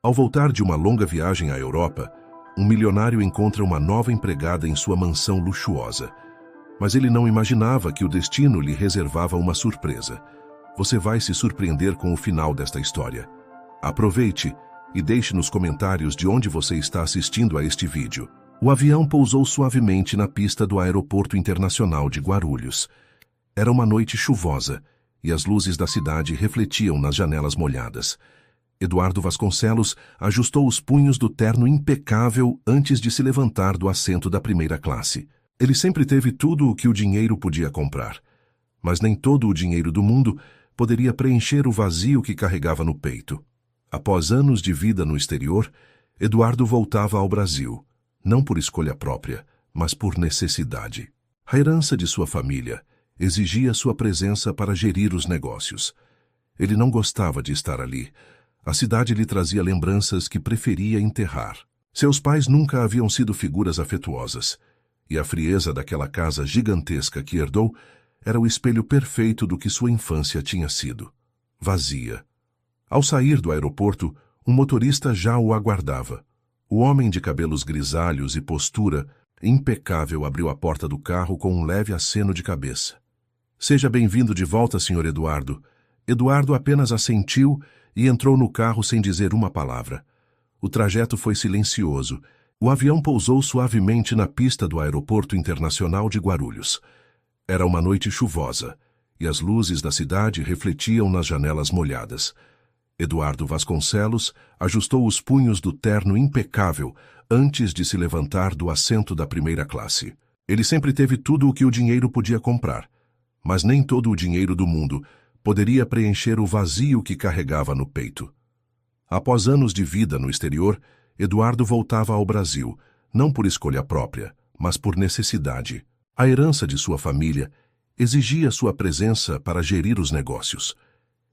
Ao voltar de uma longa viagem à Europa, um milionário encontra uma nova empregada em sua mansão luxuosa. Mas ele não imaginava que o destino lhe reservava uma surpresa. Você vai se surpreender com o final desta história. Aproveite e deixe nos comentários de onde você está assistindo a este vídeo. O avião pousou suavemente na pista do Aeroporto Internacional de Guarulhos. Era uma noite chuvosa e as luzes da cidade refletiam nas janelas molhadas. Eduardo Vasconcelos ajustou os punhos do terno impecável antes de se levantar do assento da primeira classe. Ele sempre teve tudo o que o dinheiro podia comprar, mas nem todo o dinheiro do mundo poderia preencher o vazio que carregava no peito. Após anos de vida no exterior, Eduardo voltava ao Brasil, não por escolha própria, mas por necessidade. A herança de sua família exigia sua presença para gerir os negócios. Ele não gostava de estar ali. A cidade lhe trazia lembranças que preferia enterrar. Seus pais nunca haviam sido figuras afetuosas, e a frieza daquela casa gigantesca que herdou era o espelho perfeito do que sua infância tinha sido. Vazia. Ao sair do aeroporto, um motorista já o aguardava. O homem de cabelos grisalhos e postura impecável abriu a porta do carro com um leve aceno de cabeça. "Seja bem-vindo de volta, Sr. Eduardo." Eduardo apenas assentiu e entrou no carro sem dizer uma palavra. O trajeto foi silencioso. O avião pousou suavemente na pista do Aeroporto Internacional de Guarulhos. Era uma noite chuvosa, e as luzes da cidade refletiam nas janelas molhadas. Eduardo Vasconcelos ajustou os punhos do terno impecável antes de se levantar do assento da primeira classe. Ele sempre teve tudo o que o dinheiro podia comprar, mas nem todo o dinheiro do mundo poderia preencher o vazio que carregava no peito. Após anos de vida no exterior, Eduardo voltava ao Brasil, não por escolha própria, mas por necessidade. A herança de sua família exigia sua presença para gerir os negócios.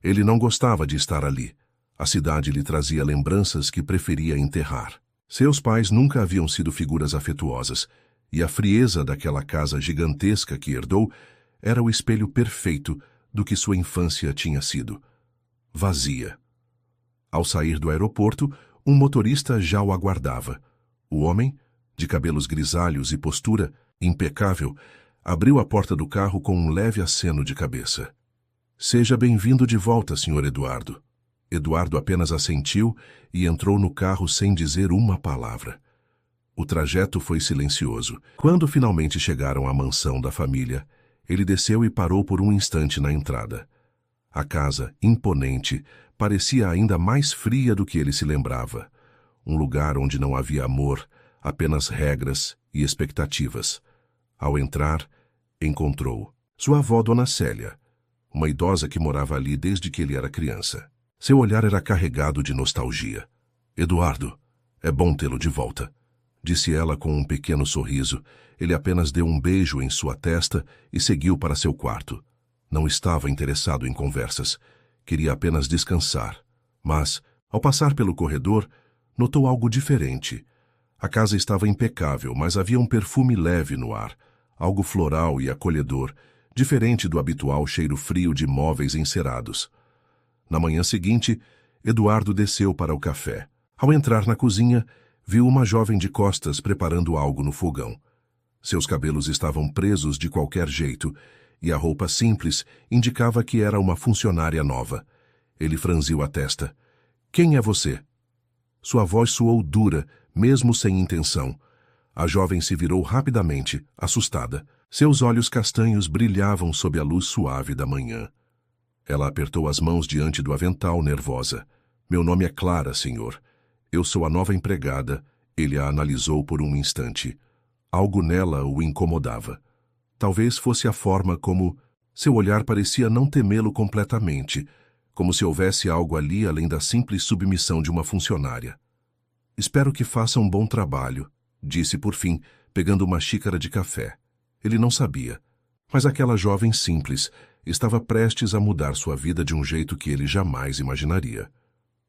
Ele não gostava de estar ali. A cidade lhe trazia lembranças que preferia enterrar. Seus pais nunca haviam sido figuras afetuosas, e a frieza daquela casa gigantesca que herdou era o espelho perfeito do que sua infância tinha sido. Vazia. Ao sair do aeroporto, um motorista já o aguardava. O homem, de cabelos grisalhos e postura impecável, abriu a porta do carro com um leve aceno de cabeça. "Seja bem-vindo de volta, Sr. Eduardo." Eduardo apenas assentiu e entrou no carro sem dizer uma palavra. O trajeto foi silencioso. Quando finalmente chegaram à mansão da família, ele desceu e parou por um instante na entrada. A casa, imponente, parecia ainda mais fria do que ele se lembrava. Um lugar onde não havia amor, apenas regras e expectativas. Ao entrar, encontrou sua avó, Dona Célia, uma idosa que morava ali desde que ele era criança. Seu olhar era carregado de nostalgia. "Eduardo, é bom tê-lo de volta", disse ela com um pequeno sorriso. Ele apenas deu um beijo em sua testa e seguiu para seu quarto. Não estava interessado em conversas. Queria apenas descansar. Mas, ao passar pelo corredor, notou algo diferente. A casa estava impecável, mas havia um perfume leve no ar, algo floral e acolhedor, diferente do habitual cheiro frio de móveis encerados. Na manhã seguinte, Eduardo desceu para o café. Ao entrar na cozinha, viu uma jovem de costas preparando algo no fogão. Seus cabelos estavam presos de qualquer jeito, e a roupa simples indicava que era uma funcionária nova. Ele franziu a testa. "Quem é você?" Sua voz soou dura, mesmo sem intenção. A jovem se virou rapidamente, assustada. Seus olhos castanhos brilhavam sob a luz suave da manhã. Ela apertou as mãos diante do avental, nervosa. "Meu nome é Clara, senhor. Eu sou a nova empregada." Ele a analisou por um instante. Algo nela o incomodava. Talvez fosse a forma como... Seu olhar parecia não temê-lo completamente, como se houvesse algo ali além da simples submissão de uma funcionária. "Espero que faça um bom trabalho", disse por fim, pegando uma xícara de café. Ele não sabia, mas aquela jovem simples estava prestes a mudar sua vida de um jeito que ele jamais imaginaria.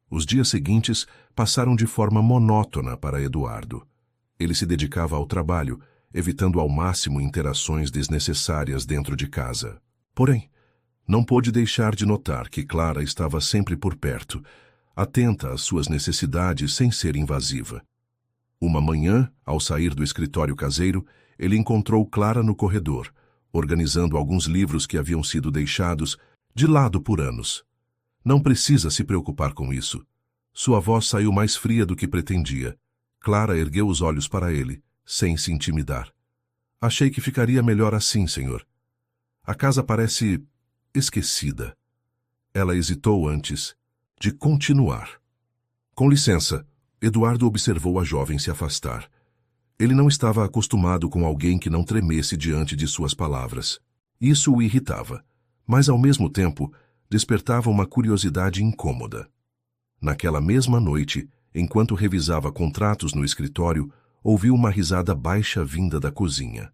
Os dias seguintes passaram de forma monótona para Eduardo. Ele se dedicava ao trabalho, evitando ao máximo interações desnecessárias dentro de casa. Porém, não pôde deixar de notar que Clara estava sempre por perto, atenta às suas necessidades sem ser invasiva. Uma manhã, ao sair do escritório caseiro, ele encontrou Clara no corredor, organizando alguns livros que haviam sido deixados de lado por anos. Não precisa se preocupar com isso. Sua voz saiu mais fria do que pretendia. Clara ergueu os olhos para ele, sem se intimidar. Achei que ficaria melhor assim, senhor. A casa parece esquecida. Ela hesitou antes de continuar. Com licença, Eduardo observou a jovem se afastar. Ele não estava acostumado com alguém que não tremesse diante de suas palavras. Isso o irritava, mas ao mesmo tempo despertava uma curiosidade incômoda. Naquela mesma noite, enquanto revisava contratos no escritório, ouviu uma risada baixa vinda da cozinha.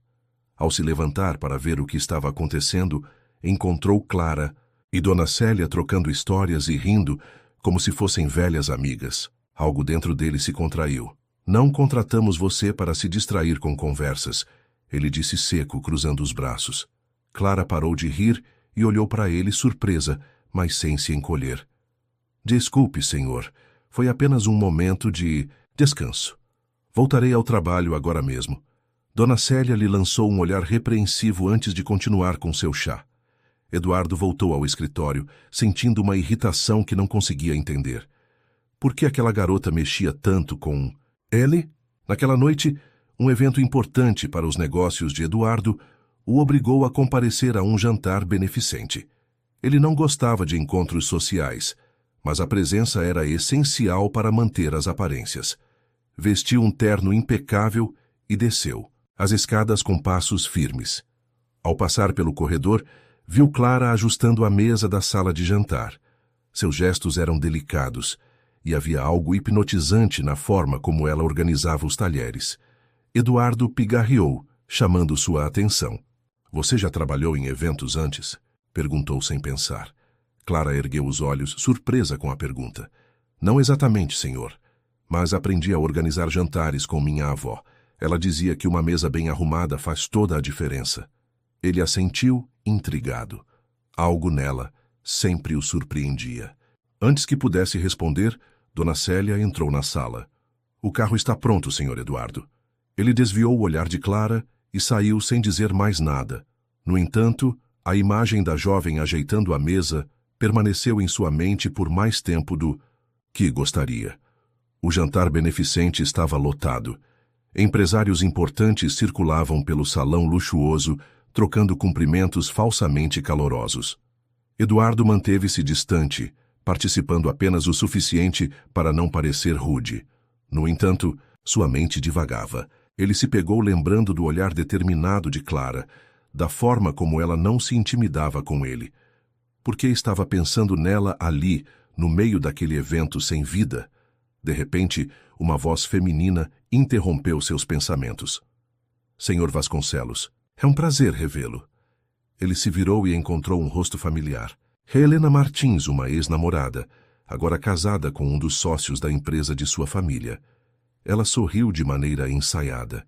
Ao se levantar para ver o que estava acontecendo, encontrou Clara e Dona Célia trocando histórias e rindo como se fossem velhas amigas. Algo dentro dele se contraiu. Não contratamos você para se distrair com conversas, ele disse seco, cruzando os braços. Clara parou de rir e olhou para ele surpresa, mas sem se encolher. Desculpe, senhor. Foi apenas um momento de descanso. Voltarei ao trabalho agora mesmo. Dona Célia lhe lançou um olhar repreensivo antes de continuar com seu chá. Eduardo voltou ao escritório, sentindo uma irritação que não conseguia entender. Por que aquela garota mexia tanto com ele? Naquela noite, um evento importante para os negócios de Eduardo o obrigou a comparecer a um jantar beneficente. Ele não gostava de encontros sociais, mas a presença era essencial para manter as aparências. Vestiu um terno impecável e desceu, as escadas com passos firmes. Ao passar pelo corredor, viu Clara ajustando a mesa da sala de jantar. Seus gestos eram delicados, e havia algo hipnotizante na forma como ela organizava os talheres. Eduardo pigarreou, chamando sua atenção. Você já trabalhou em eventos antes? Perguntou sem pensar. Clara ergueu os olhos, surpresa com a pergunta. Não exatamente, senhor, mas aprendi a organizar jantares com minha avó. Ela dizia que uma mesa bem arrumada faz toda a diferença. Ele assentiu, intrigado. Algo nela sempre o surpreendia. Antes que pudesse responder, Dona Célia entrou na sala. O carro está pronto, senhor Eduardo. Ele desviou o olhar de Clara e saiu sem dizer mais nada. No entanto, a imagem da jovem ajeitando a mesa permaneceu em sua mente por mais tempo do que gostaria. O jantar beneficente estava lotado. Empresários importantes circulavam pelo salão luxuoso, trocando cumprimentos falsamente calorosos. Eduardo manteve-se distante, participando apenas o suficiente para não parecer rude. No entanto, sua mente divagava. Ele se pegou lembrando do olhar determinado de Clara, da forma como ela não se intimidava com ele. Por que estava pensando nela ali, no meio daquele evento sem vida? De repente, uma voz feminina interrompeu seus pensamentos. Senhor Vasconcelos, é um prazer revê-lo. Ele se virou e encontrou um rosto familiar. Helena Martins, uma ex-namorada, agora casada com um dos sócios da empresa de sua família. Ela sorriu de maneira ensaiada.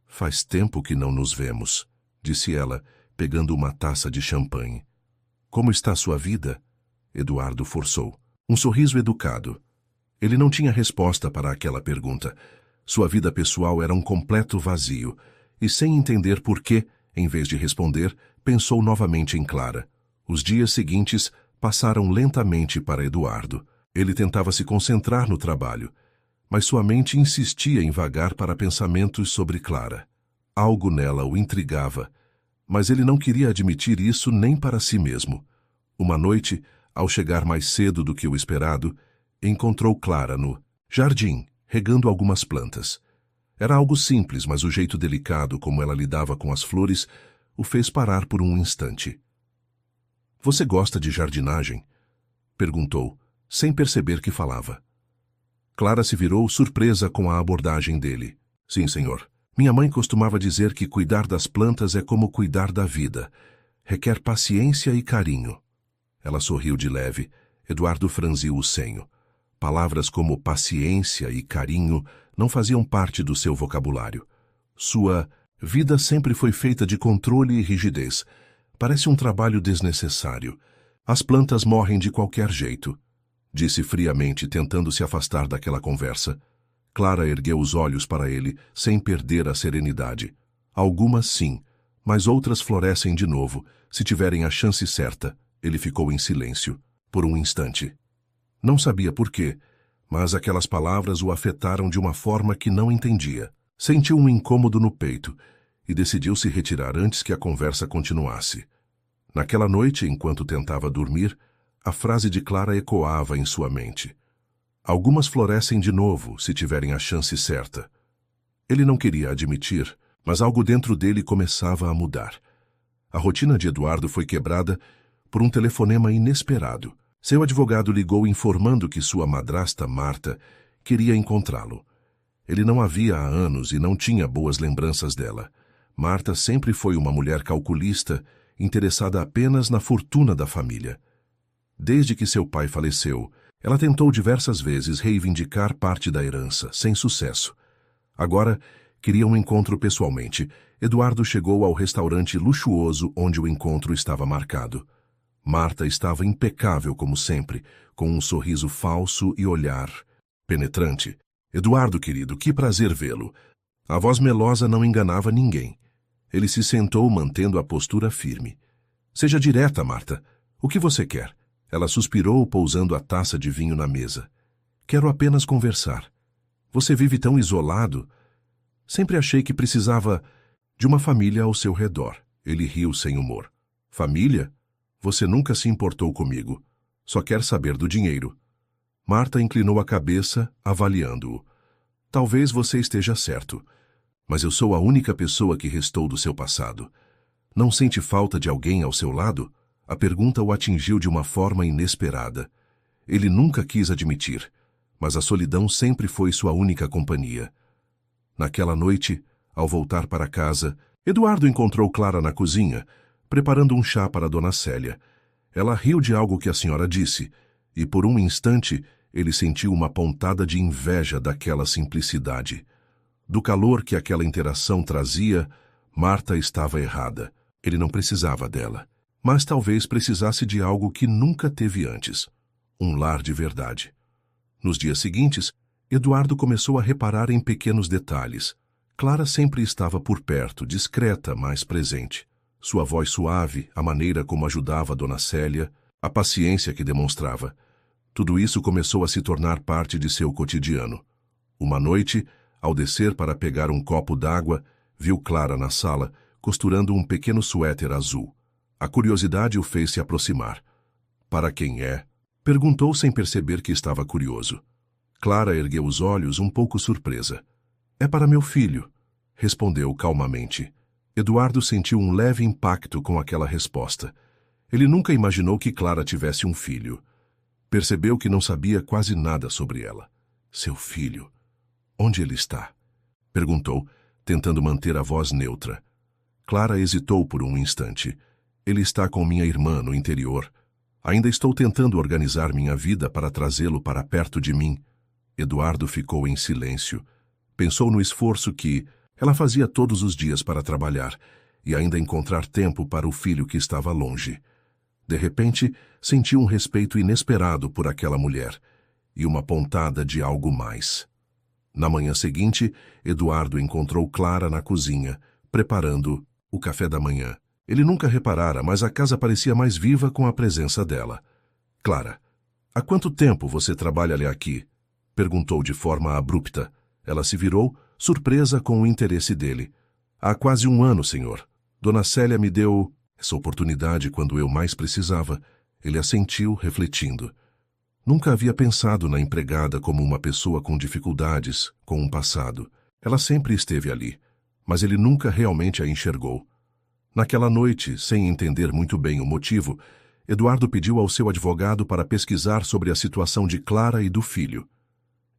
Faz tempo que não nos vemos, disse ela, pegando uma taça de champanhe. Como está sua vida? Eduardo forçou. Um sorriso educado. Ele não tinha resposta para aquela pergunta. Sua vida pessoal era um completo vazio, e sem entender por quê, em vez de responder, pensou novamente em Clara. Os dias seguintes passaram lentamente para Eduardo. Ele tentava se concentrar no trabalho, mas sua mente insistia em vagar para pensamentos sobre Clara. Algo nela o intrigava, mas ele não queria admitir isso nem para si mesmo. Uma noite, ao chegar mais cedo do que o esperado, encontrou Clara no jardim, regando algumas plantas. Era algo simples, mas o jeito delicado como ela lidava com as flores o fez parar por um instante. Você gosta de jardinagem? Perguntou, sem perceber que falava. Clara se virou surpresa com a abordagem dele. Sim, senhor. Minha mãe costumava dizer que cuidar das plantas é como cuidar da vida. Requer paciência e carinho. Ela sorriu de leve. Eduardo franziu o senho. Palavras como paciência e carinho não faziam parte do seu vocabulário. Sua vida sempre foi feita de controle e rigidez. Parece um trabalho desnecessário. As plantas morrem de qualquer jeito. disse friamente, tentando se afastar daquela conversa. Clara ergueu os olhos para ele, sem perder a serenidade. Algumas sim, mas outras florescem de novo, se tiverem a chance certa. Ele ficou em silêncio, por um instante. Não sabia por quê, mas aquelas palavras o afetaram de uma forma que não entendia. Sentiu um incômodo no peito e decidiu se retirar antes que a conversa continuasse. Naquela noite, enquanto tentava dormir, a frase de Clara ecoava em sua mente. Algumas florescem de novo, se tiverem a chance certa. Ele não queria admitir, mas algo dentro dele começava a mudar. A rotina de Eduardo foi quebrada por um telefonema inesperado. Seu advogado ligou informando que sua madrasta, Marta, queria encontrá-lo. Ele não a via há anos e não tinha boas lembranças dela. Marta sempre foi uma mulher calculista, interessada apenas na fortuna da família. Desde que seu pai faleceu, ela tentou diversas vezes reivindicar parte da herança, sem sucesso. Agora, queria um encontro pessoalmente. Eduardo chegou ao restaurante luxuoso onde o encontro estava marcado. Marta estava impecável como sempre, com um sorriso falso e olhar penetrante. Eduardo, querido, que prazer vê-lo. A voz melosa não enganava ninguém. Ele se sentou mantendo a postura firme. Seja direta, Marta. O que você quer? Ela suspirou, pousando a taça de vinho na mesa. Quero apenas conversar. Você vive tão isolado. Sempre achei que precisava de uma família ao seu redor. Ele riu sem humor. Família? Você nunca se importou comigo. Só quer saber do dinheiro. Marta inclinou a cabeça, avaliando-o. Talvez você esteja certo, mas eu sou a única pessoa que restou do seu passado. Não sente falta de alguém ao seu lado? A pergunta o atingiu de uma forma inesperada. Ele nunca quis admitir, mas a solidão sempre foi sua única companhia. Naquela noite, ao voltar para casa, Eduardo encontrou Clara na cozinha, preparando um chá para Dona Célia. Ela riu de algo que a senhora disse, e por um instante ele sentiu uma pontada de inveja daquela simplicidade. Do calor que aquela interação trazia, Marta estava errada. Ele não precisava dela, mas talvez precisasse de algo que nunca teve antes, um lar de verdade. Nos dias seguintes, Eduardo começou a reparar em pequenos detalhes. Clara sempre estava por perto, discreta, mas presente. Sua voz suave, a maneira como ajudava Dona Célia, a paciência que demonstrava. Tudo isso começou a se tornar parte de seu cotidiano. Uma noite, ao descer para pegar um copo d'água, viu Clara na sala, costurando um pequeno suéter azul. A curiosidade o fez se aproximar. Para quem é? Perguntou sem perceber que estava curioso. Clara ergueu os olhos, um pouco surpresa. É para meu filho, respondeu calmamente. Eduardo sentiu um leve impacto com aquela resposta. Ele nunca imaginou que Clara tivesse um filho. Percebeu que não sabia quase nada sobre ela. Seu filho. Onde ele está? Perguntou, tentando manter a voz neutra. Clara hesitou por um instante. Ele está com minha irmã no interior. Ainda estou tentando organizar minha vida para trazê-lo para perto de mim. Eduardo ficou em silêncio. Pensou no esforço que ela fazia todos os dias para trabalhar e ainda encontrar tempo para o filho que estava longe. De repente, sentiu um respeito inesperado por aquela mulher e uma pontada de algo mais. Na manhã seguinte, Eduardo encontrou Clara na cozinha, preparando o café da manhã. Ele nunca reparara, mas a casa parecia mais viva com a presença dela. Clara, há quanto tempo você trabalha ali aqui? Perguntou de forma abrupta. Ela se virou, surpresa com o interesse dele. Há quase 1 ano, senhor. Dona Célia me deu essa oportunidade quando eu mais precisava. Ele assentiu, refletindo. Nunca havia pensado na empregada como uma pessoa com dificuldades, com um passado. Ela sempre esteve ali, mas ele nunca realmente a enxergou. Naquela noite, sem entender muito bem o motivo, Eduardo pediu ao seu advogado para pesquisar sobre a situação de Clara e do filho.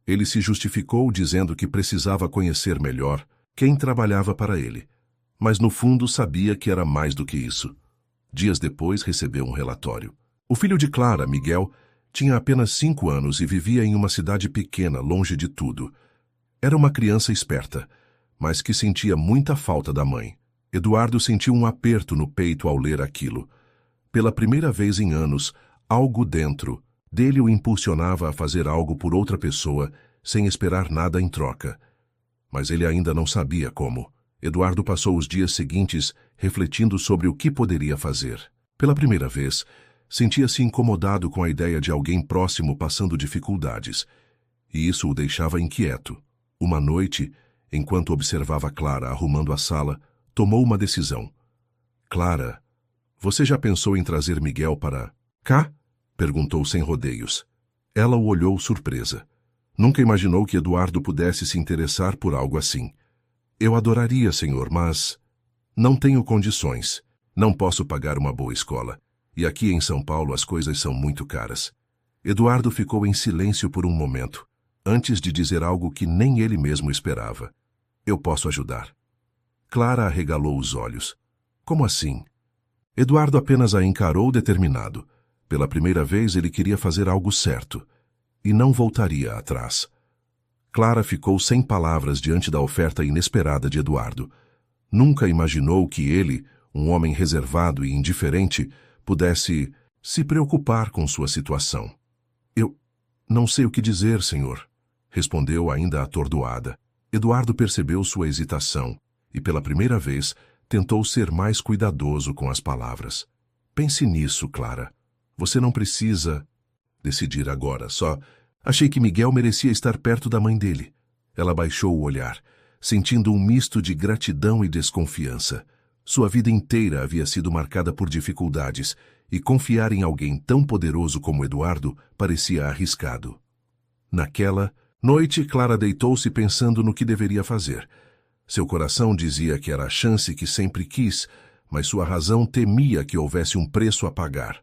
Ele se justificou dizendo que precisava conhecer melhor quem trabalhava para ele, mas no fundo sabia que era mais do que isso. Dias depois recebeu um relatório. O filho de Clara, Miguel, tinha apenas 5 anos e vivia em uma cidade pequena, longe de tudo. Era uma criança esperta, mas que sentia muita falta da mãe. Eduardo sentiu um aperto no peito ao ler aquilo. Pela primeira vez em anos, algo dentro Dele o impulsionava a fazer algo por outra pessoa, sem esperar nada em troca. Mas ele ainda não sabia como. Eduardo passou os dias seguintes refletindo sobre o que poderia fazer. Pela primeira vez, sentia-se incomodado com a ideia de alguém próximo passando dificuldades, e isso o deixava inquieto. Uma noite, enquanto observava Clara arrumando a sala, tomou uma decisão. Clara, você já pensou em trazer Miguel para cá? Perguntou sem rodeios. Ela o olhou surpresa. Nunca imaginou que Eduardo pudesse se interessar por algo assim. Eu adoraria, senhor, mas não tenho condições. Não posso pagar uma boa escola. E aqui em São Paulo as coisas são muito caras. Eduardo ficou em silêncio por um momento, antes de dizer algo que nem ele mesmo esperava. Eu posso ajudar. Clara arregalou os olhos. Como assim? Eduardo apenas a encarou determinado. Pela primeira vez ele queria fazer algo certo. E não voltaria atrás. Clara ficou sem palavras diante da oferta inesperada de Eduardo. Nunca imaginou que ele, um homem reservado e indiferente, pudesse se preocupar com sua situação. Eu não sei o que dizer, senhor, respondeu ainda atordoada. Eduardo percebeu sua hesitação e, pela primeira vez, tentou ser mais cuidadoso com as palavras. Pense nisso, Clara. Você não precisa decidir agora, só achei que Miguel merecia estar perto da mãe dele. Ela baixou o olhar, sentindo um misto de gratidão e desconfiança. Sua vida inteira havia sido marcada por dificuldades, e confiar em alguém tão poderoso como Eduardo parecia arriscado. Naquela noite, Clara deitou-se pensando no que deveria fazer. Seu coração dizia que era a chance que sempre quis, mas sua razão temia que houvesse um preço a pagar.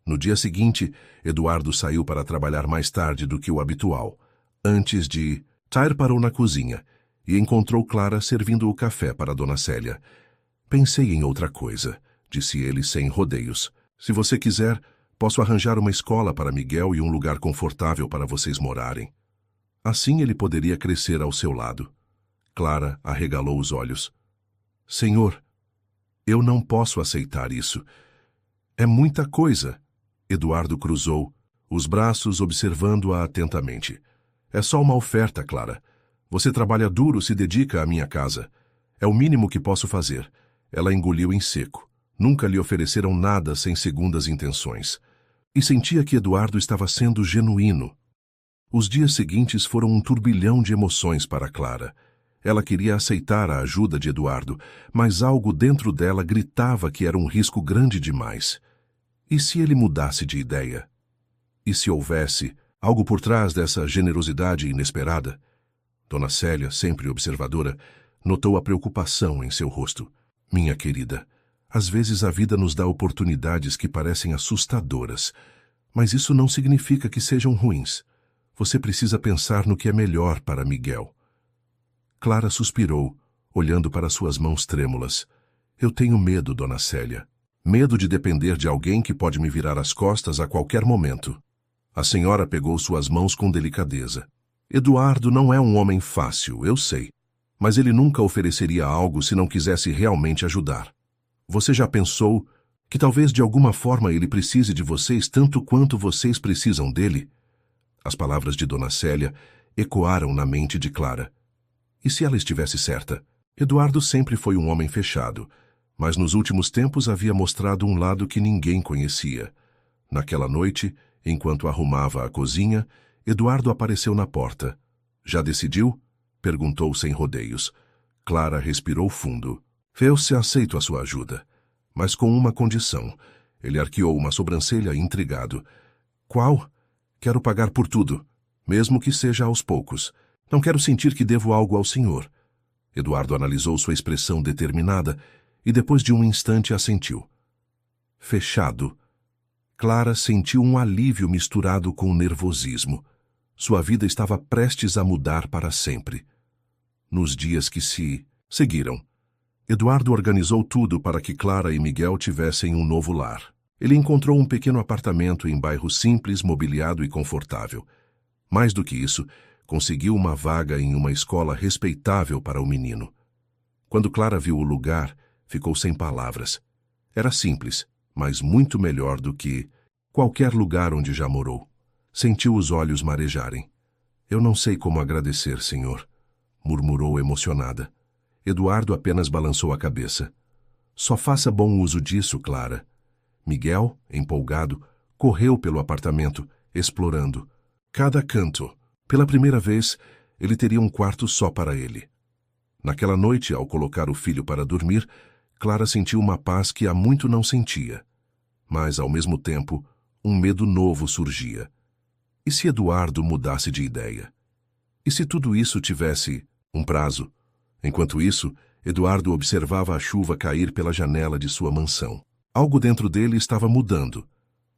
No dia seguinte, Eduardo saiu para trabalhar mais tarde do que o habitual. Antes de sair, parou na cozinha e encontrou Clara servindo o café para Dona Célia. Pensei em outra coisa, disse ele sem rodeios. Se você quiser, posso arranjar uma escola para Miguel e um lugar confortável para vocês morarem. Assim ele poderia crescer ao seu lado. Clara arregalou os olhos. Senhor, eu não posso aceitar isso. É muita coisa. Eduardo cruzou os braços observando-a atentamente. É só uma oferta, Clara. Você trabalha duro, se dedica à minha casa. É o mínimo que posso fazer. Ela engoliu em seco. Nunca lhe ofereceram nada sem segundas intenções. E sentia que Eduardo estava sendo genuíno. Os dias seguintes foram um turbilhão de emoções para Clara. Ela queria aceitar a ajuda de Eduardo, mas algo dentro dela gritava que era um risco grande demais. E se ele mudasse de ideia? E se houvesse algo por trás dessa generosidade inesperada? Dona Célia, sempre observadora, notou a preocupação em seu rosto. Minha querida, às vezes a vida nos dá oportunidades que parecem assustadoras, mas isso não significa que sejam ruins. Você precisa pensar no que é melhor para Miguel. Clara suspirou, olhando para suas mãos trêmulas. Eu tenho medo, Dona Célia. Medo de depender de alguém que pode me virar as costas a qualquer momento. A senhora pegou suas mãos com delicadeza. Eduardo não é um homem fácil, eu sei. Mas ele nunca ofereceria algo se não quisesse realmente ajudar. Você já pensou que talvez de alguma forma ele precise de vocês tanto quanto vocês precisam dele? As palavras de Dona Célia ecoaram na mente de Clara. E se ela estivesse certa? Eduardo sempre foi um homem fechado, mas nos últimos tempos havia mostrado um lado que ninguém conhecia. Naquela noite, enquanto arrumava a cozinha, Eduardo apareceu na porta. Já decidiu? Perguntou sem rodeios. Clara respirou fundo. Eu se aceito a sua ajuda, mas com uma condição. Ele arqueou uma sobrancelha intrigado. Qual? Quero pagar por tudo, mesmo que seja aos poucos. Não quero sentir que devo algo ao senhor. Eduardo analisou sua expressão determinada e depois de um instante assentiu. Fechado. Clara sentiu um alívio misturado com nervosismo. Sua vida estava prestes a mudar para sempre. Nos dias que se seguiram, Eduardo organizou tudo para que Clara e Miguel tivessem um novo lar. Ele encontrou um pequeno apartamento em bairro simples, mobiliado e confortável. Mais do que isso, conseguiu uma vaga em uma escola respeitável para o menino. Quando Clara viu o lugar, ficou sem palavras. Era simples, mas muito melhor do que qualquer lugar onde já morou. Sentiu os olhos marejarem. Eu não sei como agradecer, senhor, murmurou emocionada. Eduardo apenas balançou a cabeça. Só faça bom uso disso, Clara. Miguel, empolgado, correu pelo apartamento, explorando cada canto. Pela primeira vez, ele teria um quarto só para ele. Naquela noite, ao colocar o filho para dormir, Clara sentiu uma paz que há muito não sentia. Mas, ao mesmo tempo, um medo novo surgia. E se Eduardo mudasse de ideia? E se tudo isso tivesse um prazo? Enquanto isso, Eduardo observava a chuva cair pela janela de sua mansão. Algo dentro dele estava mudando,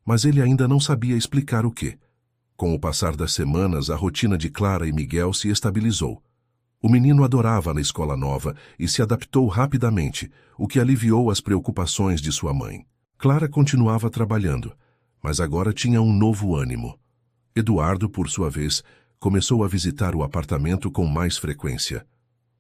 mas ele ainda não sabia explicar o quê. Com o passar das semanas, a rotina de Clara e Miguel se estabilizou. O menino adorava na escola nova e se adaptou rapidamente, o que aliviou as preocupações de sua mãe. Clara continuava trabalhando, mas agora tinha um novo ânimo. Eduardo, por sua vez, começou a visitar o apartamento com mais frequência.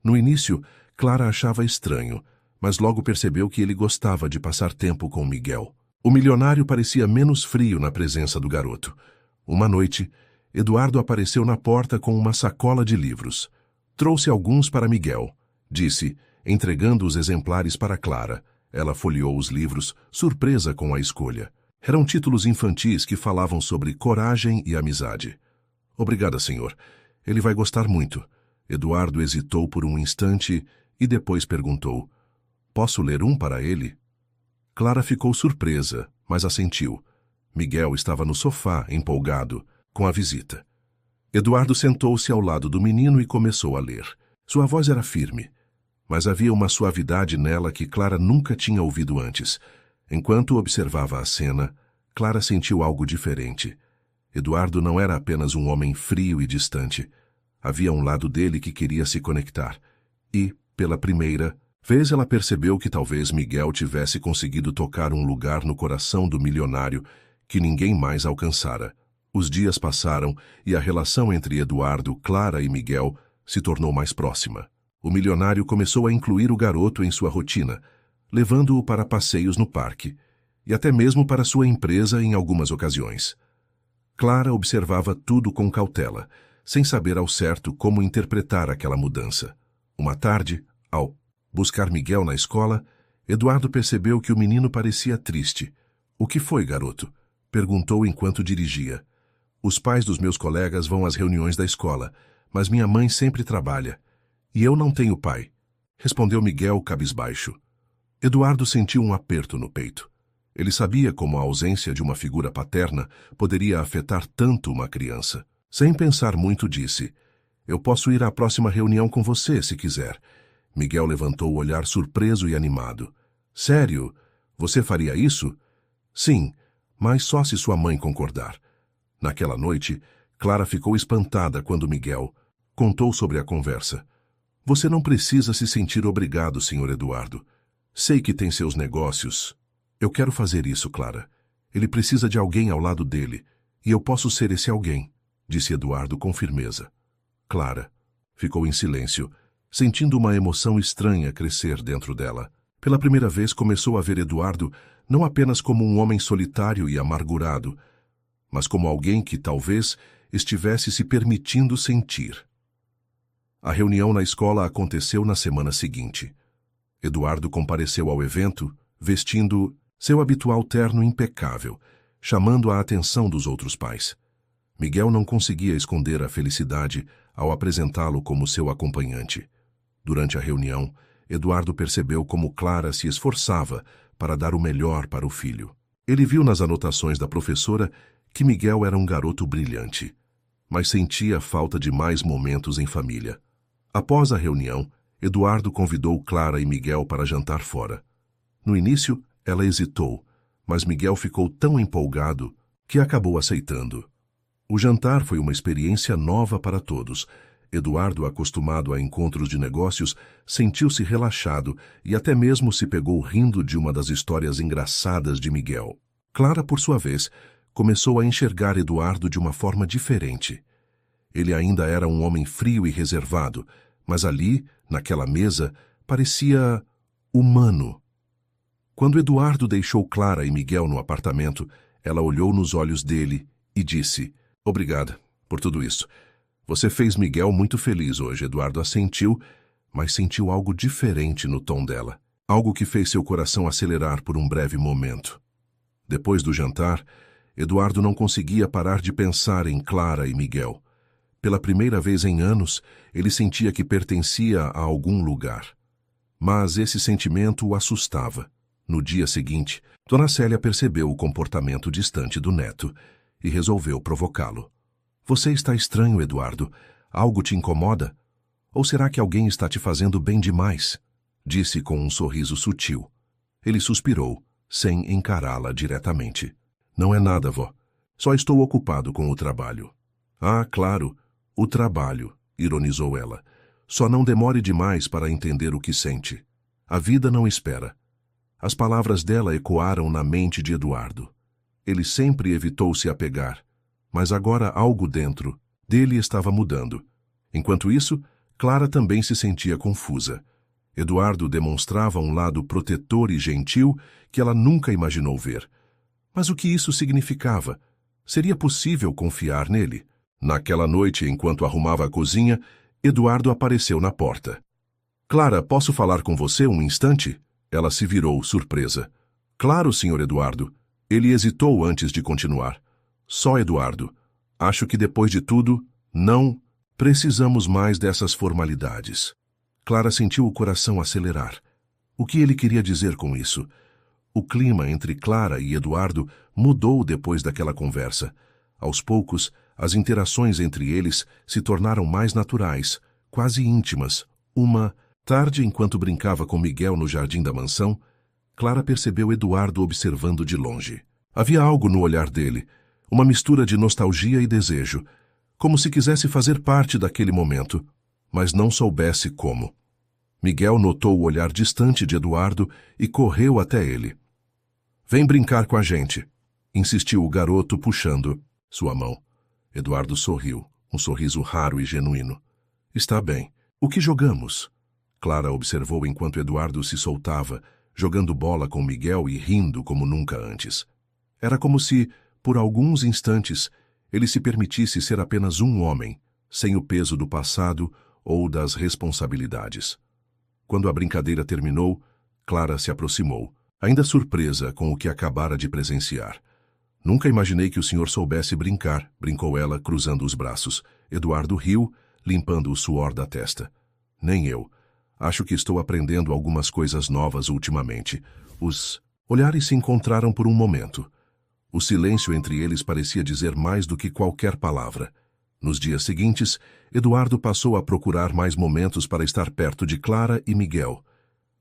No início, Clara achava estranho, mas logo percebeu que ele gostava de passar tempo com Miguel. O milionário parecia menos frio na presença do garoto. Uma noite, Eduardo apareceu na porta com uma sacola de livros. Trouxe alguns para Miguel, disse, entregando os exemplares para Clara. Ela folheou os livros, surpresa com a escolha. Eram títulos infantis que falavam sobre coragem e amizade. Obrigada, senhor. Ele vai gostar muito. Eduardo hesitou por um instante e depois perguntou: posso ler um para ele? Clara ficou surpresa, mas assentiu. Miguel estava no sofá, empolgado, com a visita. Eduardo sentou-se ao lado do menino e começou a ler. Sua voz era firme, mas havia uma suavidade nela que Clara nunca tinha ouvido antes. Enquanto observava a cena, Clara sentiu algo diferente. Eduardo não era apenas um homem frio e distante. Havia um lado dele que queria se conectar. E, pela primeira vez, ela percebeu que talvez Miguel tivesse conseguido tocar um lugar no coração do milionário que ninguém mais alcançara. Os dias passaram e a relação entre Eduardo, Clara e Miguel se tornou mais próxima. O milionário começou a incluir o garoto em sua rotina, levando-o para passeios no parque, e até mesmo para sua empresa em algumas ocasiões. Clara observava tudo com cautela, sem saber ao certo como interpretar aquela mudança. Uma tarde, ao buscar Miguel na escola, Eduardo percebeu que o menino parecia triste. "O que foi, garoto?" perguntou enquanto dirigia. "Os pais dos meus colegas vão às reuniões da escola, mas minha mãe sempre trabalha. E eu não tenho pai", respondeu Miguel cabisbaixo. Eduardo sentiu um aperto no peito. Ele sabia como a ausência de uma figura paterna poderia afetar tanto uma criança. Sem pensar muito, disse: "Eu posso ir à próxima reunião com você, se quiser." Miguel levantou o olhar surpreso e animado. "Sério? Você faria isso?" "Sim, mas só se sua mãe concordar." Naquela noite, Clara ficou espantada quando Miguel contou sobre a conversa. "Você não precisa se sentir obrigado, Sr. Eduardo. Sei que tem seus negócios. Eu quero fazer isso, Clara. Ele precisa de alguém ao lado dele, e eu posso ser esse alguém", disse Eduardo com firmeza. Clara ficou em silêncio, sentindo uma emoção estranha crescer dentro dela. Pela primeira vez começou a ver Eduardo não apenas como um homem solitário e amargurado, mas como alguém que talvez estivesse se permitindo sentir. A reunião na escola aconteceu na semana seguinte. Eduardo compareceu ao evento, vestindo seu habitual terno impecável, chamando a atenção dos outros pais. Miguel não conseguia esconder a felicidade ao apresentá-lo como seu acompanhante. Durante a reunião, Eduardo percebeu como Clara se esforçava para dar o melhor para o filho. Ele viu nas anotações da professora que Miguel era um garoto brilhante, mas sentia falta de mais momentos em família. Após a reunião, Eduardo convidou Clara e Miguel para jantar fora. No início, ela hesitou, mas Miguel ficou tão empolgado que acabou aceitando. O jantar foi uma experiência nova para todos. Eduardo, acostumado a encontros de negócios, sentiu-se relaxado e até mesmo se pegou rindo de uma das histórias engraçadas de Miguel. Clara, por sua vez, começou a enxergar Eduardo de uma forma diferente. Ele ainda era um homem frio e reservado, mas ali, naquela mesa, parecia humano. Quando Eduardo deixou Clara e Miguel no apartamento, ela olhou nos olhos dele e disse: Obrigada por tudo isso. Você fez Miguel muito feliz hoje. Eduardo assentiu, mas sentiu algo diferente no tom dela. Algo que fez seu coração acelerar por um breve momento. Depois do jantar, Eduardo não conseguia parar de pensar em Clara e Miguel. Pela primeira vez em anos, ele sentia que pertencia a algum lugar. Mas esse sentimento o assustava. No dia seguinte, Dona Célia percebeu o comportamento distante do neto e resolveu provocá-lo. Você está estranho, Eduardo. Algo te incomoda? Ou será que alguém está te fazendo bem demais? Disse com um sorriso sutil. Ele suspirou, sem encará-la diretamente. Não é nada, vó. Só estou ocupado com o trabalho. Ah, claro, o trabalho, ironizou ela. Só não demore demais para entender o que sente. A vida não espera. As palavras dela ecoaram na mente de Eduardo. Ele sempre evitou se apegar, mas agora algo dentro dele estava mudando. Enquanto isso, Clara também se sentia confusa. Eduardo demonstrava um lado protetor e gentil que ela nunca imaginou ver. Mas o que isso significava? Seria possível confiar nele? Naquela noite, enquanto arrumava a cozinha, Eduardo apareceu na porta. Clara, posso falar com você um instante? Ela se virou, surpresa. Claro, Sr. Eduardo. Ele hesitou antes de continuar. Só Eduardo. Acho que depois de tudo, não precisamos mais dessas formalidades. Clara sentiu o coração acelerar. O que ele queria dizer com isso? O clima entre Clara e Eduardo mudou depois daquela conversa. Aos poucos, as interações entre eles se tornaram mais naturais, quase íntimas. Uma tarde, enquanto brincava com Miguel no jardim da mansão, Clara percebeu Eduardo observando de longe. Havia algo no olhar dele, uma mistura de nostalgia e desejo, como se quisesse fazer parte daquele momento, mas não soubesse como. Miguel notou o olhar distante de Eduardo e correu até ele. Vem brincar com a gente, insistiu o garoto puxando sua mão. Eduardo sorriu, um sorriso raro e genuíno. Está bem. O que jogamos? Clara observou enquanto Eduardo se soltava, jogando bola com Miguel e rindo como nunca antes. Era como se, por alguns instantes, ele se permitisse ser apenas um homem, sem o peso do passado ou das responsabilidades. Quando a brincadeira terminou, Clara se aproximou, ainda surpresa com o que acabara de presenciar. Nunca imaginei que o senhor soubesse brincar, brincou ela, cruzando os braços. Eduardo riu, limpando o suor da testa. Nem eu. Acho que estou aprendendo algumas coisas novas ultimamente. Os olhares se encontraram por um momento. O silêncio entre eles parecia dizer mais do que qualquer palavra. Nos dias seguintes, Eduardo passou a procurar mais momentos para estar perto de Clara e Miguel.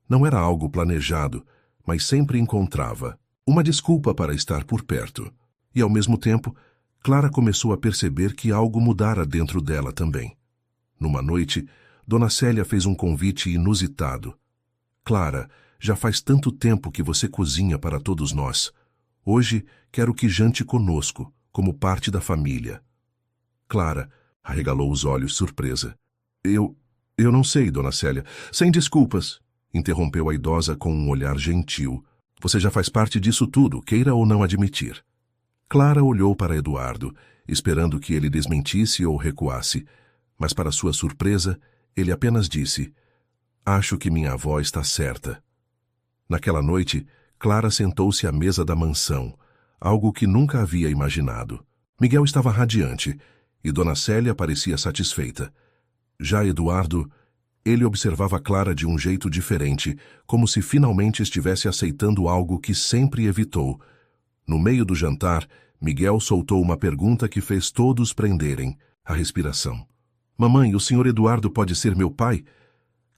Não era algo planejado, mas sempre encontrava uma desculpa para estar por perto. E, ao mesmo tempo, Clara começou a perceber que algo mudara dentro dela também. Numa noite, Dona Célia fez um convite inusitado. Clara, já faz tanto tempo que você cozinha para todos nós. Hoje, quero que jante conosco, como parte da família. Clara arregalou os olhos, surpresa. Eu não sei, Dona Célia. Sem desculpas, interrompeu a idosa com um olhar gentil. Você já faz parte disso tudo, queira ou não admitir. Clara olhou para Eduardo, esperando que ele desmentisse ou recuasse, mas para sua surpresa, ele apenas disse: Acho que minha avó está certa. Naquela noite, Clara sentou-se à mesa da mansão, algo que nunca havia imaginado. Miguel estava radiante, e Dona Célia parecia satisfeita. Já Eduardo, ele observava Clara de um jeito diferente, como se finalmente estivesse aceitando algo que sempre evitou. No meio do jantar, Miguel soltou uma pergunta que fez todos prenderem a respiração. Mamãe, o senhor Eduardo pode ser meu pai?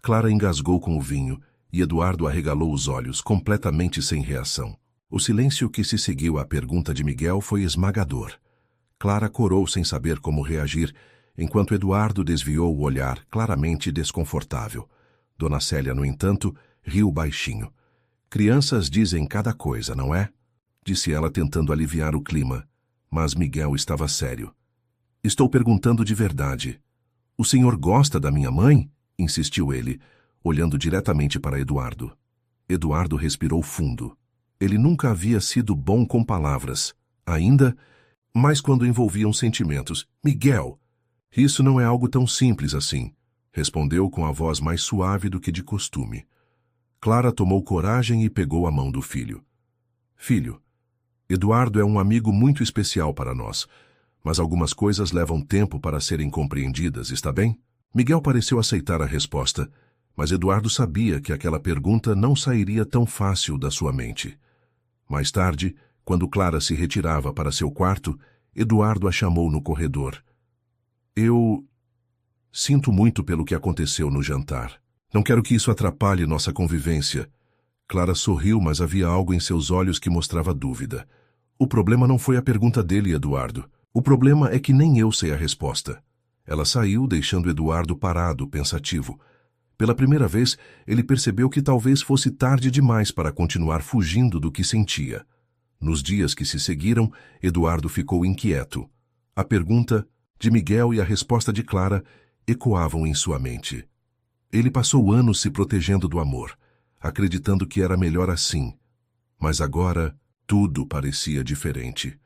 Clara engasgou com o vinho, e Eduardo arregalou os olhos, completamente sem reação. O silêncio que se seguiu à pergunta de Miguel foi esmagador. Clara corou sem saber como reagir, enquanto Eduardo desviou o olhar, claramente desconfortável. Dona Célia, no entanto, riu baixinho. Crianças dizem cada coisa, não é? Disse ela, tentando aliviar o clima. Mas Miguel estava sério. Estou perguntando de verdade. O senhor gosta da minha mãe? Insistiu ele, olhando diretamente para Eduardo. Eduardo respirou fundo. Ele nunca havia sido bom com palavras. Ainda, mas quando envolviam sentimentos. Miguel, isso não é algo tão simples assim, respondeu com a voz mais suave do que de costume. Clara tomou coragem e pegou a mão do filho. Filho, Eduardo é um amigo muito especial para nós, mas algumas coisas levam tempo para serem compreendidas, está bem? Miguel pareceu aceitar a resposta, mas Eduardo sabia que aquela pergunta não sairia tão fácil da sua mente. Mais tarde, quando Clara se retirava para seu quarto, Eduardo a chamou no corredor. Eu sinto muito pelo que aconteceu no jantar. Não quero que isso atrapalhe nossa convivência. Clara sorriu, mas havia algo em seus olhos que mostrava dúvida. O problema não foi a pergunta dele, Eduardo. O problema é que nem eu sei a resposta. Ela saiu, deixando Eduardo parado, pensativo. Pela primeira vez, ele percebeu que talvez fosse tarde demais para continuar fugindo do que sentia. Nos dias que se seguiram, Eduardo ficou inquieto. A pergunta de Miguel e a resposta de Clara ecoavam em sua mente. Ele passou anos se protegendo do amor, acreditando que era melhor assim. Mas agora, tudo parecia diferente.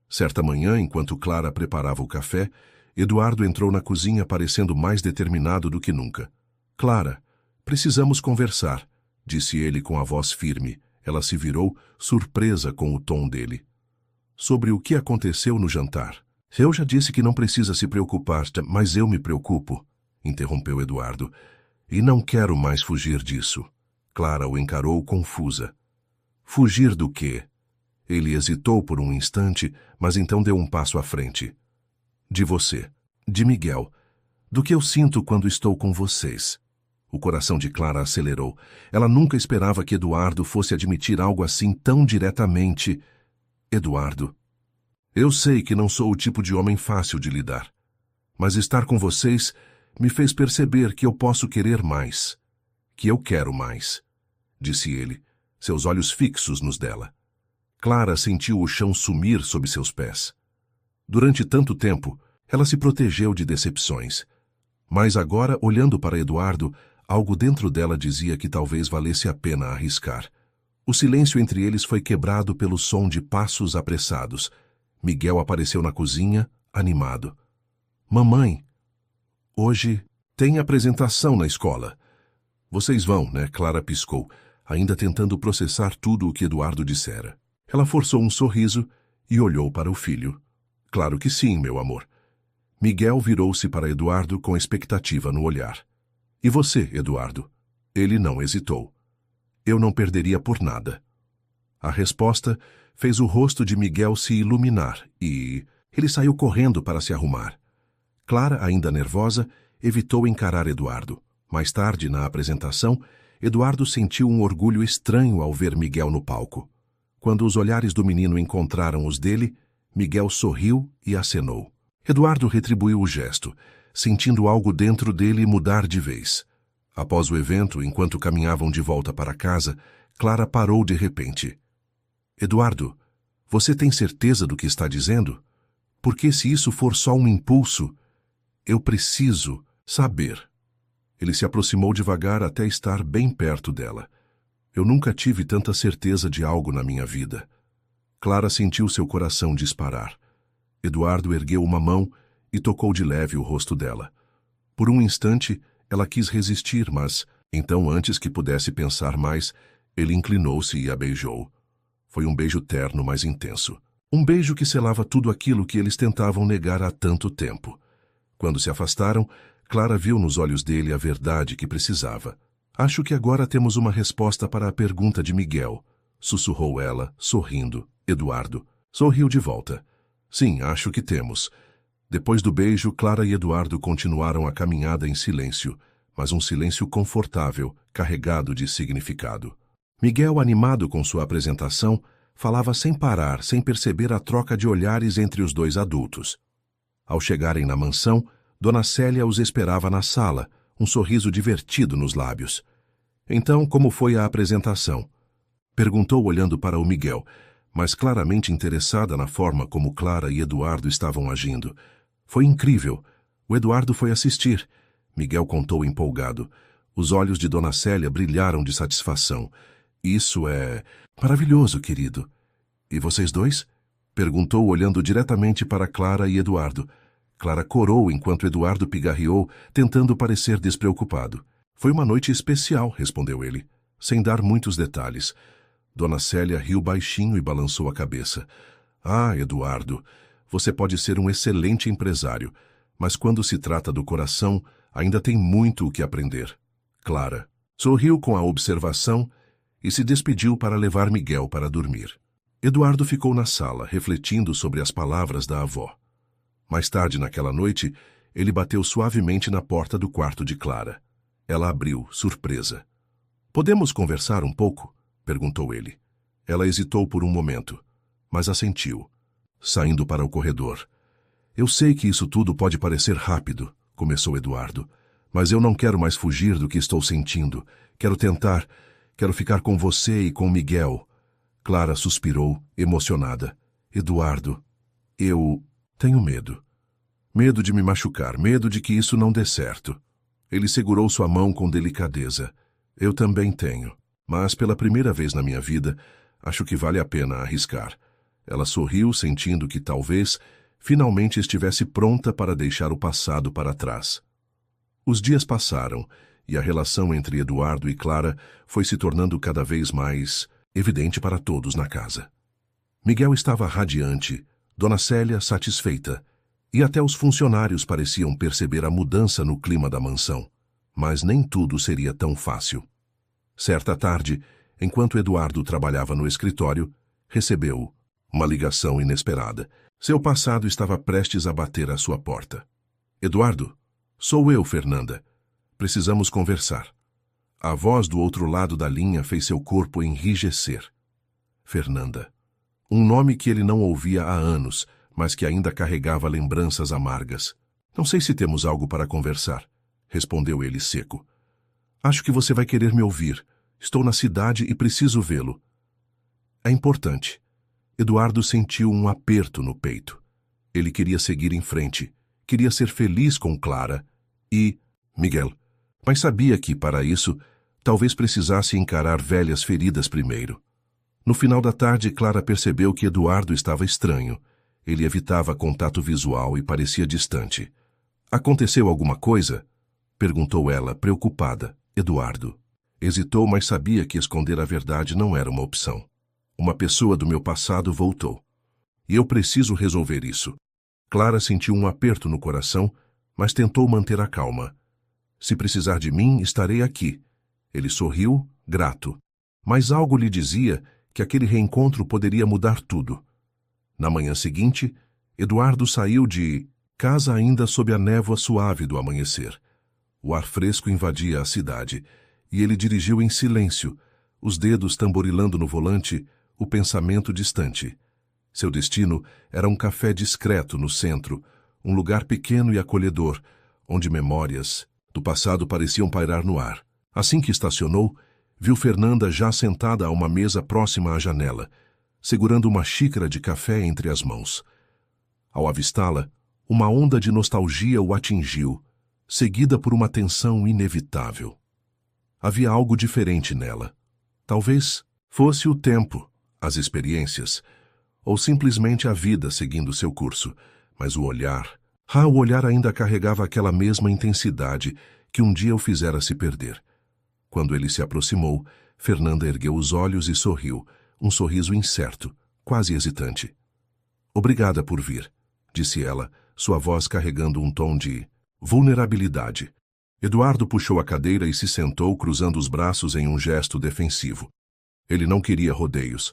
Certa manhã, enquanto Clara preparava o café, Eduardo entrou na cozinha parecendo mais determinado do que nunca. Clara, precisamos conversar, disse ele com a voz firme. Ela se virou, surpresa com o tom dele. Sobre o que aconteceu no jantar. Eu já disse que não precisa se preocupar, mas eu me preocupo, interrompeu Eduardo. E não quero mais fugir disso. Clara o encarou confusa. Fugir do quê? Ele hesitou por um instante, mas então deu um passo à frente. De você, de Miguel, do que eu sinto quando estou com vocês. O coração de Clara acelerou. Ela nunca esperava que Eduardo fosse admitir algo assim tão diretamente. Eduardo, eu sei que não sou o tipo de homem fácil de lidar, mas estar com vocês me fez perceber que eu posso querer mais, que eu quero mais, disse ele, seus olhos fixos nos dela. Clara sentiu o chão sumir sob seus pés. Durante tanto tempo, ela se protegeu de decepções. Mas agora, olhando para Eduardo, algo dentro dela dizia que talvez valesse a pena arriscar. O silêncio entre eles foi quebrado pelo som de passos apressados. Miguel apareceu na cozinha, animado. Mamãe, hoje tem apresentação na escola. Vocês vão, né? Clara piscou, ainda tentando processar tudo o que Eduardo dissera. Ela forçou um sorriso e olhou para o filho. Claro que sim, meu amor. Miguel virou-se para Eduardo com expectativa no olhar. E você, Eduardo? Ele não hesitou. Eu não perderia por nada. A resposta fez o rosto de Miguel se iluminar e ele saiu correndo para se arrumar. Clara, ainda nervosa, evitou encarar Eduardo. Mais tarde, na apresentação, Eduardo sentiu um orgulho estranho ao ver Miguel no palco. Quando os olhares do menino encontraram os dele, Miguel sorriu e acenou. Eduardo retribuiu o gesto, sentindo algo dentro dele mudar de vez. Após o evento, enquanto caminhavam de volta para casa, Clara parou de repente. Eduardo, você tem certeza do que está dizendo? Porque se isso for só um impulso, eu preciso saber. Ele se aproximou devagar até estar bem perto dela. Eu nunca tive tanta certeza de algo na minha vida. Clara sentiu seu coração disparar. Eduardo ergueu uma mão e tocou de leve o rosto dela. Por um instante, ela quis resistir, mas, então, antes que pudesse pensar mais, ele inclinou-se e a beijou. Foi um beijo terno, mas intenso. Um beijo que selava tudo aquilo que eles tentavam negar há tanto tempo. Quando se afastaram, Clara viu nos olhos dele a verdade que precisava. Acho que agora temos uma resposta para a pergunta de Miguel, sussurrou ela, sorrindo. Eduardo sorriu de volta. Sim, acho que temos. Depois do beijo, Clara e Eduardo continuaram a caminhada em silêncio, mas um silêncio confortável, carregado de significado. Miguel, animado com sua apresentação, falava sem parar, sem perceber a troca de olhares entre os dois adultos. Ao chegarem na mansão, Dona Célia os esperava na sala, um sorriso divertido nos lábios. Então, como foi a apresentação? Perguntou olhando para o Miguel, mas claramente interessada na forma como Clara e Eduardo estavam agindo. Foi incrível. O Eduardo foi assistir. Miguel contou empolgado. Os olhos de Dona Célia brilharam de satisfação. Isso é maravilhoso, querido. E vocês dois? Perguntou olhando diretamente para Clara e Eduardo. Clara corou enquanto Eduardo pigarreou, tentando parecer despreocupado. Foi uma noite especial, respondeu ele, sem dar muitos detalhes. Dona Célia riu baixinho e balançou a cabeça. Ah, Eduardo, você pode ser um excelente empresário, mas quando se trata do coração, ainda tem muito o que aprender. Clara sorriu com a observação e se despediu para levar Miguel para dormir. Eduardo ficou na sala, refletindo sobre as palavras da avó. Mais tarde naquela noite, ele bateu suavemente na porta do quarto de Clara. Ela abriu, surpresa. "Podemos conversar um pouco?" perguntou ele. Ela hesitou por um momento, mas assentiu, saindo para o corredor. "Eu sei que isso tudo pode parecer rápido", começou Eduardo, "mas eu não quero mais fugir do que estou sentindo. Quero ficar com você e com Miguel." Clara suspirou, emocionada. "Eduardo, eu tenho medo. Medo de me machucar, medo de que isso não dê certo." Ele segurou sua mão com delicadeza. "Eu também tenho, mas pela primeira vez na minha vida, acho que vale a pena arriscar." Ela sorriu, sentindo que talvez finalmente estivesse pronta para deixar o passado para trás. Os dias passaram e a relação entre Eduardo e Clara foi se tornando cada vez mais evidente para todos na casa. Miguel estava radiante, Dona Célia satisfeita, e até os funcionários pareciam perceber a mudança no clima da mansão. Mas nem tudo seria tão fácil. Certa tarde, enquanto Eduardo trabalhava no escritório, recebeu uma ligação inesperada. Seu passado estava prestes a bater à sua porta. "Eduardo, sou eu, Fernanda. Precisamos conversar." A voz do outro lado da linha fez seu corpo enrijecer. Fernanda. Um nome que ele não ouvia há anos, mas que ainda carregava lembranças amargas. "Não sei se temos algo para conversar", respondeu ele seco. "Acho que você vai querer me ouvir. Estou na cidade e preciso vê-lo." "É importante." Eduardo sentiu um aperto no peito. Ele queria seguir em frente, queria ser feliz com Clara e Miguel, mas sabia que, para isso, talvez precisasse encarar velhas feridas primeiro. No final da tarde, Clara percebeu que Eduardo estava estranho. Ele evitava contato visual e parecia distante. "Aconteceu alguma coisa?" perguntou ela, preocupada. Eduardo hesitou, mas sabia que esconder a verdade não era uma opção. "Uma pessoa do meu passado voltou. E eu preciso resolver isso." Clara sentiu um aperto no coração, mas tentou manter a calma. "Se precisar de mim, estarei aqui." Ele sorriu, grato. Mas algo lhe dizia que aquele reencontro poderia mudar tudo. Na manhã seguinte, Eduardo saiu de casa ainda sob a névoa suave do amanhecer. O ar fresco invadia a cidade, e ele dirigiu em silêncio, os dedos tamborilando no volante, o pensamento distante. Seu destino era um café discreto no centro, um lugar pequeno e acolhedor, onde memórias do passado pareciam pairar no ar. Assim que estacionou, viu Fernanda já sentada a uma mesa próxima à janela, segurando uma xícara de café entre as mãos. Ao avistá-la, uma onda de nostalgia o atingiu, seguida por uma tensão inevitável. Havia algo diferente nela. Talvez fosse o tempo, as experiências, ou simplesmente a vida seguindo seu curso, mas o olhar ainda carregava aquela mesma intensidade que um dia o fizera se perder. Quando ele se aproximou, Fernanda ergueu os olhos e sorriu, um sorriso incerto, quase hesitante. "Obrigada por vir", disse ela, sua voz carregando um tom de vulnerabilidade. Eduardo puxou a cadeira e se sentou, cruzando os braços em um gesto defensivo. Ele não queria rodeios.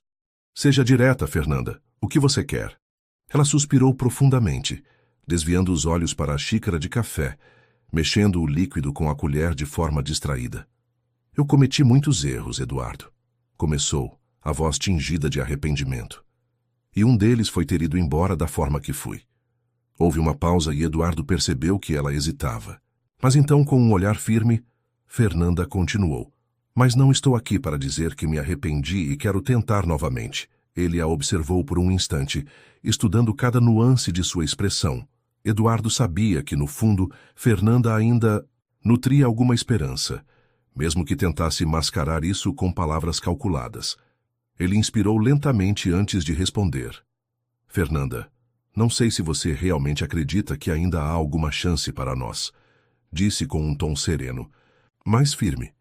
"Seja direta, Fernanda. O que você quer?" Ela suspirou profundamente, desviando os olhos para a xícara de café, mexendo o líquido com a colher de forma distraída. "Eu cometi muitos erros, Eduardo", começou, a voz tingida de arrependimento. "E um deles foi ter ido embora da forma que fui." Houve uma pausa e Eduardo percebeu que ela hesitava. Mas então, com um olhar firme, Fernanda continuou. "Mas não estou aqui para dizer que me arrependi e quero tentar novamente." Ele a observou por um instante, estudando cada nuance de sua expressão. Eduardo sabia que, no fundo, Fernanda ainda nutria alguma esperança, mesmo que tentasse mascarar isso com palavras calculadas. Ele inspirou lentamente antes de responder. Fernanda, não sei se você realmente acredita que ainda há alguma chance para nós, disse com um tom sereno, mas firme.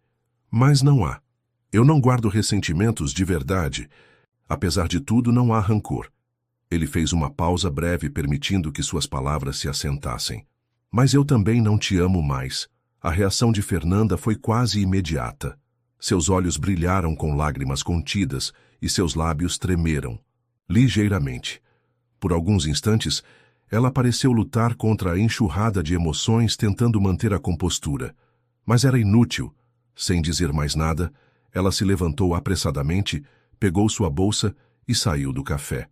Mas não há. Eu não guardo ressentimentos de verdade. Apesar de tudo, não há rancor. Ele fez uma pausa breve, permitindo que suas palavras se assentassem. Mas eu também não te amo mais. A reação de Fernanda foi quase imediata. Seus olhos brilharam com lágrimas contidas e seus lábios tremeram, ligeiramente. Por alguns instantes, ela pareceu lutar contra a enxurrada de emoções, tentando manter a compostura. Mas era inútil. Sem dizer mais nada, ela se levantou apressadamente, pegou sua bolsa e saiu do café.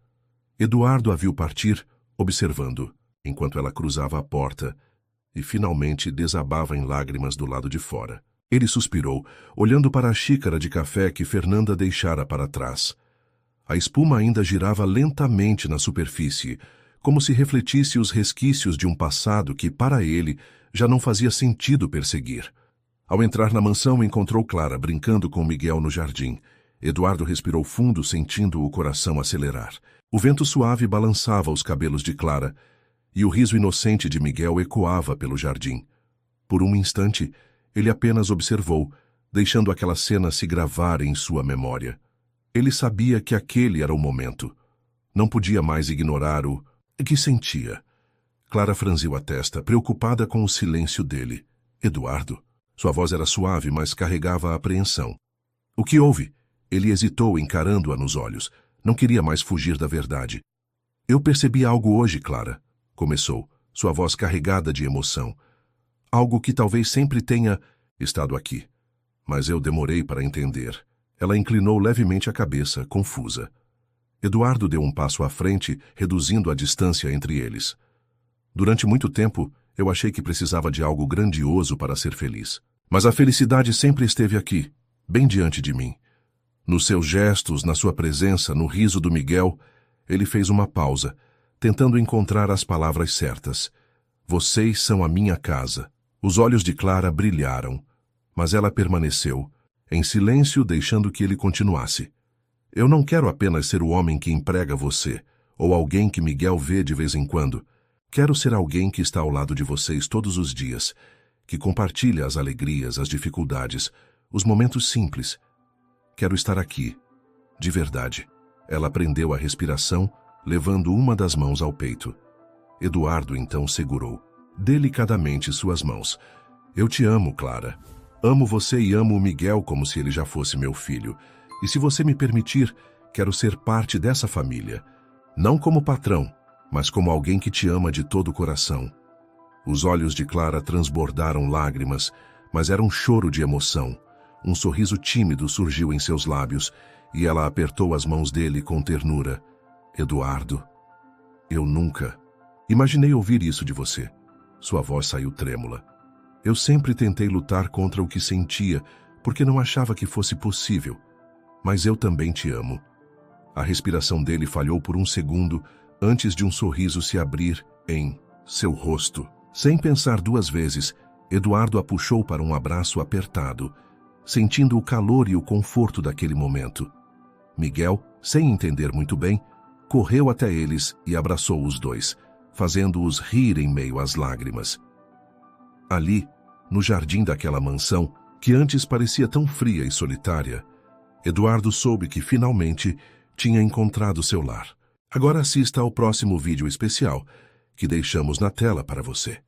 Eduardo a viu partir, observando, enquanto ela cruzava a porta, e finalmente desabava em lágrimas do lado de fora. Ele suspirou, olhando para a xícara de café que Fernanda deixara para trás. A espuma ainda girava lentamente na superfície, como se refletisse os resquícios de um passado que, para ele, já não fazia sentido perseguir. Ao entrar na mansão, encontrou Clara brincando com Miguel no jardim. Eduardo respirou fundo, sentindo o coração acelerar. O vento suave balançava os cabelos de Clara, e o riso inocente de Miguel ecoava pelo jardim. Por um instante, ele apenas observou, deixando aquela cena se gravar em sua memória. Ele sabia que aquele era o momento. Não podia mais ignorar o que sentia. Clara franziu a testa, preocupada com o silêncio dele. Eduardo? Sua voz era suave, mas carregava a apreensão. O que houve? Ele hesitou, encarando-a nos olhos. Não queria mais fugir da verdade. Eu percebi algo hoje, Clara, começou, sua voz carregada de emoção. Algo que talvez sempre tenha estado aqui. Mas eu demorei para entender. Ela inclinou levemente a cabeça, confusa. Eduardo deu um passo à frente, reduzindo a distância entre eles. Durante muito tempo, eu achei que precisava de algo grandioso para ser feliz. Mas a felicidade sempre esteve aqui, bem diante de mim. Nos seus gestos, na sua presença, no riso do Miguel, ele fez uma pausa, tentando encontrar as palavras certas. Vocês são a minha casa. Os olhos de Clara brilharam, mas ela permaneceu, em silêncio, deixando que ele continuasse. Eu não quero apenas ser o homem que emprega você, ou alguém que Miguel vê de vez em quando. Quero ser alguém que está ao lado de vocês todos os dias, que compartilha as alegrias, as dificuldades, os momentos simples. Quero estar aqui, de verdade. Ela prendeu a respiração, levando uma das mãos ao peito. Eduardo então segurou, delicadamente, suas mãos. Eu te amo, Clara. Amo você e amo o Miguel como se ele já fosse meu filho. E se você me permitir, quero ser parte dessa família. Não como patrão, mas como alguém que te ama de todo o coração. Os olhos de Clara transbordaram lágrimas, mas era um choro de emoção. Um sorriso tímido surgiu em seus lábios, e ela apertou as mãos dele com ternura. Eduardo, eu nunca imaginei ouvir isso de você. Sua voz saiu trêmula. Eu sempre tentei lutar contra o que sentia, porque não achava que fosse possível. Mas eu também te amo. A respiração dele falhou por um segundo, antes de um sorriso se abrir em seu rosto. Sem pensar duas vezes, Eduardo a puxou para um abraço apertado, sentindo o calor e o conforto daquele momento. Miguel, sem entender muito bem, correu até eles e abraçou os dois, fazendo-os rir em meio às lágrimas. Ali, no jardim daquela mansão, que antes parecia tão fria e solitária, Eduardo soube que finalmente tinha encontrado seu lar. Agora assista ao próximo vídeo especial que deixamos na tela para você.